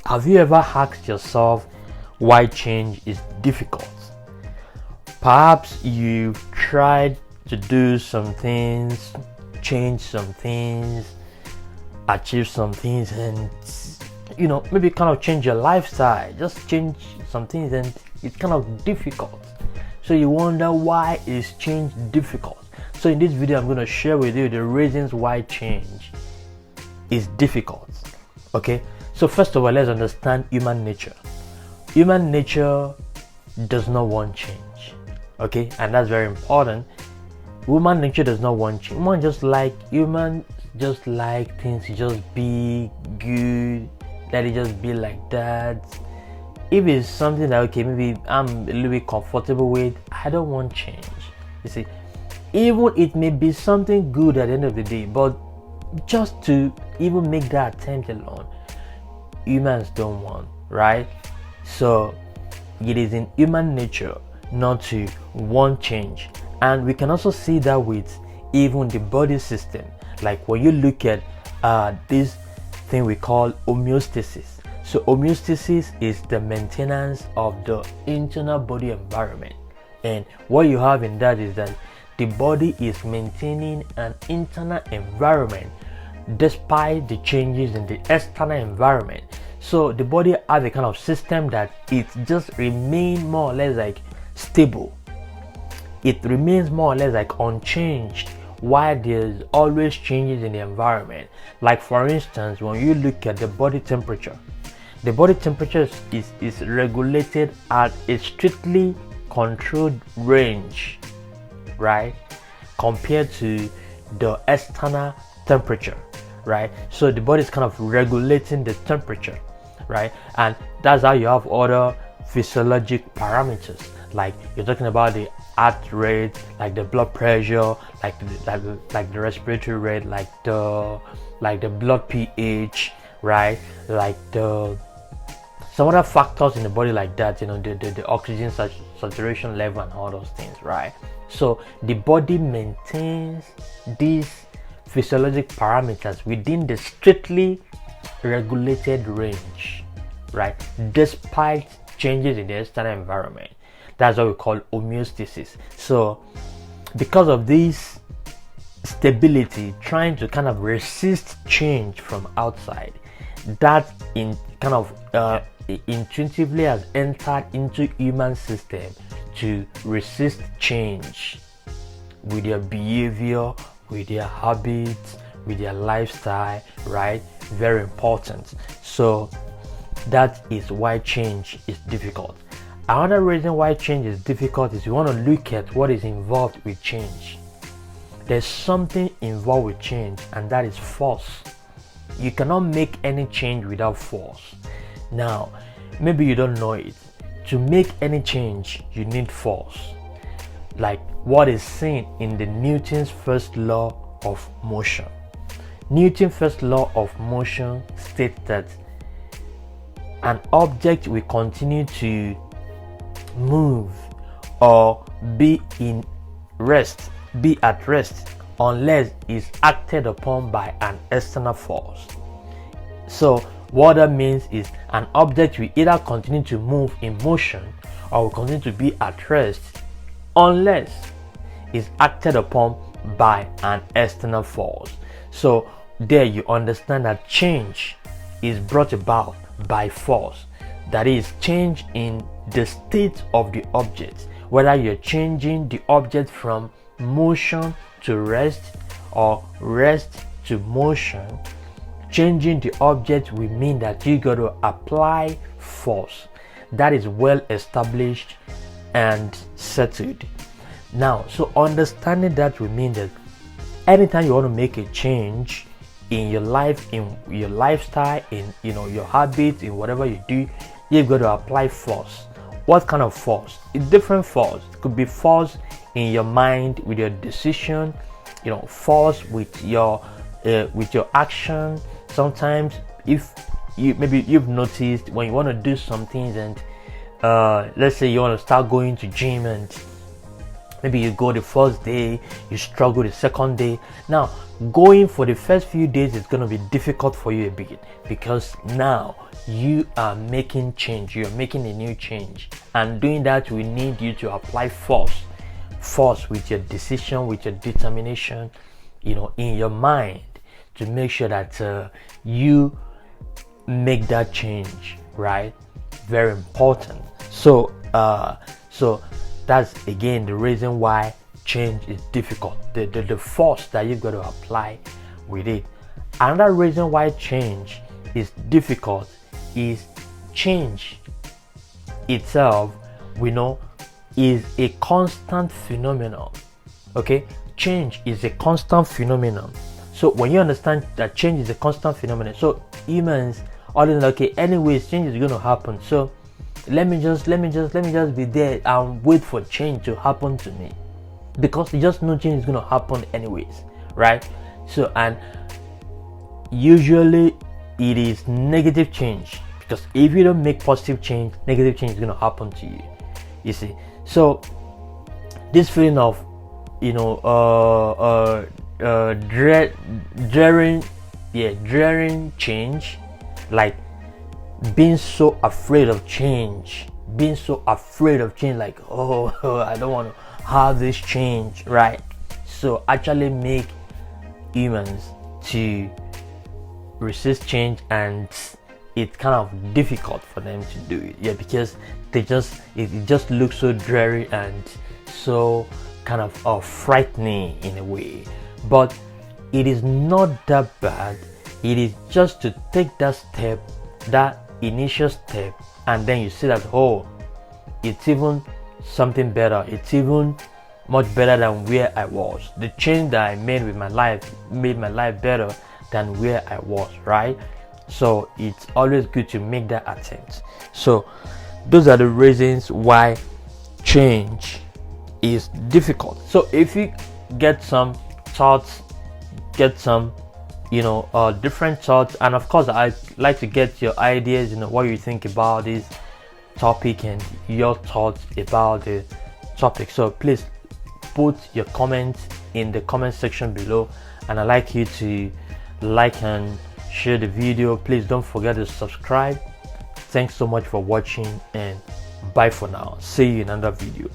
Have you ever asked yourself why change is difficult? Perhaps you've tried to do some things, change some things, achieve some things, and maybe kind of change your lifestyle, just change some things, and it's kind of difficult. So you wonder, why is change difficult? So in this video, I'm going to share with you the reasons why change is difficult. Okay, so first of all, let's understand human nature. Human nature does not want change. Okay, and that's very important. Human nature does not want change. Humans just like things to just be good, let it just be like that. If it's something that, okay, maybe I'm a little bit comfortable with, I don't want change. You see, even it may be something good at the end of the day, but just to even make that attempt alone, humans don't want, right? So it is in human nature not to want change. And we can also see that with even the body system. Like when you look at this thing we call homeostasis. So homeostasis is the maintenance of the internal body environment. And what you have in that is that the body is maintaining an internal environment despite the changes in the external environment. So the body has a kind of system that it just remains more or less like stable. It remains more or less like unchanged, while there's always changes in the environment. Like for instance, when you look at the body temperature is regulated at a strictly controlled range, right, compared to the external temperature, right? So the body is kind of regulating the temperature, right? And that's how you have other physiologic parameters, like you're talking about the heart rate, like the blood pressure, like the respiratory rate, like the blood pH, right? Like some other factors in the body like that, the oxygen saturation level and all those things, right? So the body maintains these physiologic parameters within the strictly regulated range, right, despite changes in the external environment. That's what we call homeostasis. So because of this stability, trying to kind of resist change from outside, that intuitively has entered into human system to resist change with their behavior, with their habits, with their lifestyle, right? Very important. So that is why change is difficult. Another reason why change is difficult is you want to look at what is involved with change. There's something involved with change, and that is force. You cannot make any change without force. Now, maybe you don't know it. To make any change, you need force. Like what is seen in the Newton's first law of motion. Newton's first law of motion states that an object will continue to move or be at rest unless it's acted upon by an external force. So what that means is an object will either continue to move in motion or will continue to be at rest unless it's acted upon by an external force. So there you understand that change is brought about by force. That is, change in the state of the object, whether you're changing the object from motion to rest or rest to motion. Changing the object will mean that you got to apply force. That is well established and settled. Now, so understanding that will mean that anytime you want to make a change in your life, in your lifestyle, in your habits, in whatever you do, you've got to apply force. What kind of force? It's different force. It could be force in your mind with your decision, force with your action. Sometimes if you've noticed when you want to do some things, and let's say you want to start going to gym, and Maybe you go the first day, you struggle the second day. Now, going for the first few days is going to be difficult for you a bit, because now you are making change. You're making a new change, and doing that will need you to apply force with your decision, with your determination, in your mind, to make sure that you make that change, right? Very important. So that's again the reason why change is difficult. The force that you've got to apply with it. Another reason why change is difficult is change itself, we know, is a constant phenomenon. Okay, change is a constant phenomenon. So when you understand that change is a constant phenomenon, so humans always okay, anyways, change is going to happen, so let me just be there and wait for change to happen to me, because you just know change is going to happen anyways, right? So, and usually it is negative change, because if you don't make positive change, negative change is going to happen to you, you see. So this feeling of dreading change, like being so afraid of change, like, oh, I don't want to have this change, right? So actually make humans to resist change, and it's kind of difficult for them to do it, because it just looks so dreary and so kind of frightening in a way. But it is not that bad. It is just to take that step, that initial step, and then you see that, oh, it's even something better, it's even much better than where I was. The change that I made with my life made my life better than where I was, right? So it's always good to make that attempt. So those are the reasons why change is difficult. So if you get some thoughts, get some different thoughts, and of course I like to get your ideas, what you think about this topic and your thoughts about the topic. So please put your comments in the comment section below, and I'd like you to like and share the video. Please don't forget to subscribe. Thanks so much for watching, and bye for now. See you in another video.